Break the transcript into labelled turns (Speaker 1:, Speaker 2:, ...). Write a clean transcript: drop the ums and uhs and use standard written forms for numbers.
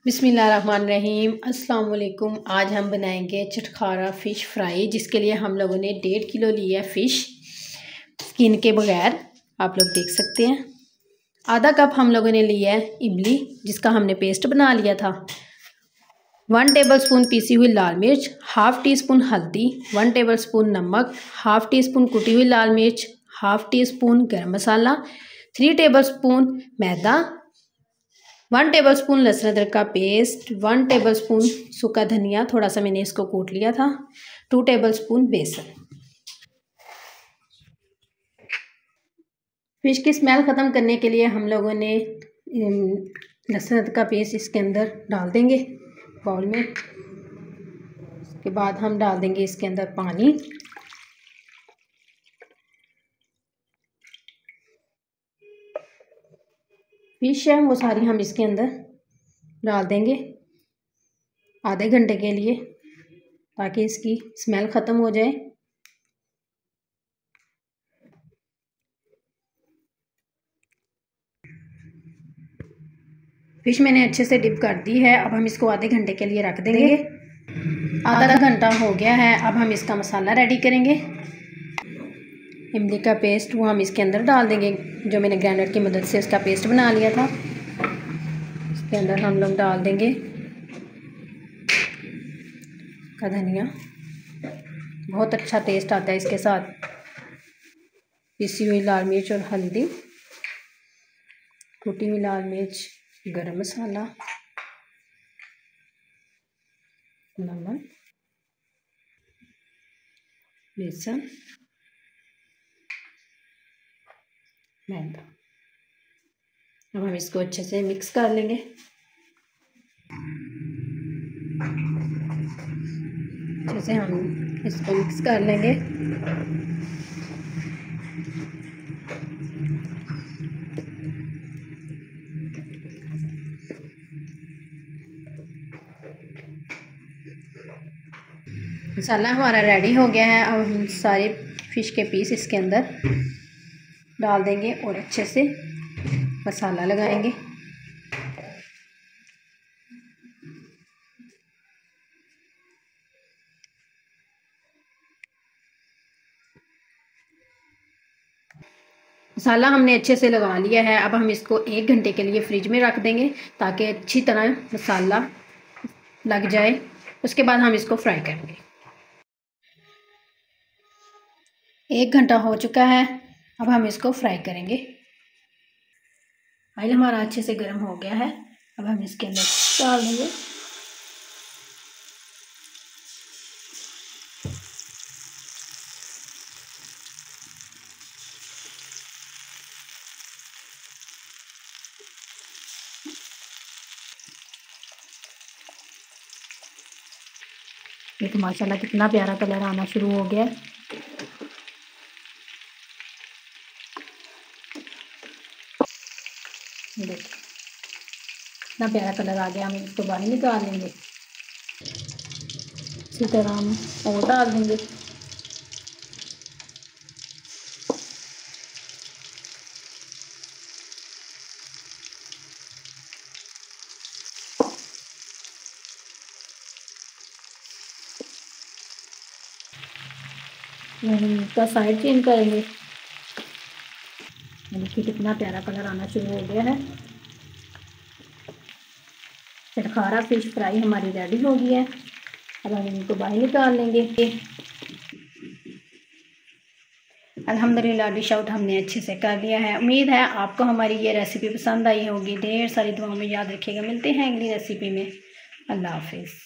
Speaker 1: बिस्मिल्लाहिर्रहमानिर्रहीम अस्सलाम वालेकुम। आज हम बनाएंगे चटखारा फ़िश फ्राई, जिसके लिए हम लोगों ने 1.5 किलो लिया फ़िश स्किन के बगैर, आप लोग देख सकते हैं। आधा कप हम लोगों ने लिया है इमली, जिसका हमने पेस्ट बना लिया था। 1 टेबलस्पून पीसी हुई लाल मिर्च, हाफ़ टी स्पून हल्दी, 1 टेबलस्पून नमक, हाफ़ टी स्पून कुटी हुई लाल मिर्च, हाफ़ टी स्पून गर्म मसाला, 3 टेबलस्पून मैदा, 1 टेबलस्पून लहसुन अदरक का पेस्ट, 1 टेबलस्पून सूखा धनिया, थोड़ा सा मैंने इसको कूट लिया था, 2 टेबलस्पून बेसन। फिश की स्मेल ख़त्म करने के लिए हम लोगों ने लहसुन अदरक का पेस्ट इसके अंदर डाल देंगे बाउल में। उसके बाद हम डाल देंगे इसके अंदर पानी। फिश है वो सारी हम इसके अंदर डाल देंगे आधे घंटे के लिए, ताकि इसकी स्मेल ख़त्म हो जाए। फिश मैंने अच्छे से डिप कर दी है। अब हम इसको आधे घंटे के लिए रख देंगे। आधा घंटा हो गया है। अब हम इसका मसाला रेडी करेंगे। इमली का पेस्ट वो हम इसके अंदर डाल देंगे, जो मैंने ग्राइंडर की मदद से उसका पेस्ट बना लिया था। इसके अंदर हम लोग डाल देंगे का धनिया, बहुत अच्छा टेस्ट आता है इसके साथ। पिसी हुई लाल मिर्च और हल्दी, कुटी हुई लाल मिर्च, गरम मसाला, नमक, बेसन, मैदा। अब हम इसको अच्छे से मिक्स कर लेंगे। अच्छे से हम इसको मिक्स कर लेंगे। मसाला हमारा रेडी हो गया है। अब हम सारे फिश के पीस इसके अंदर डाल देंगे और अच्छे से मसाला लगाएंगे। मसाला हमने अच्छे से लगा लिया है। अब हम इसको 1 घंटे के लिए फ्रिज में रख देंगे, ताकि अच्छी तरह मसाला लग जाए। उसके बाद हम इसको फ्राई करेंगे। 1 घंटा हो चुका है। अब हम इसको फ्राई करेंगे। ऑयल हमारा अच्छे से गर्म हो गया है। अब हम इसके अंदर डाल देंगे ये तो माशाल्लाह कितना प्यारा कलर आना शुरू हो गया है। देखिए इतना प्यारा कलर आ गया। हम इसको बाहर निकाल लेंगे। इसी तरह हम और डाल देंगे। इसका साइड चेंज करेंगे। देखिए कितना प्यारा कलर आना शुरू हो गया है। चटखारा फिश फ्राई हमारी रेडी हो गई है। अब हम इनको बाहर निकाल लेंगे। अल्हम्दुलिल्लाह डिश आउट हमने अच्छे से कर लिया है। उम्मीद है आपको हमारी ये रेसिपी पसंद आई होगी। ढेर सारी दुआओं में याद रखिएगा। मिलते हैं अगली रेसिपी में। अल्लाह हाफिज़।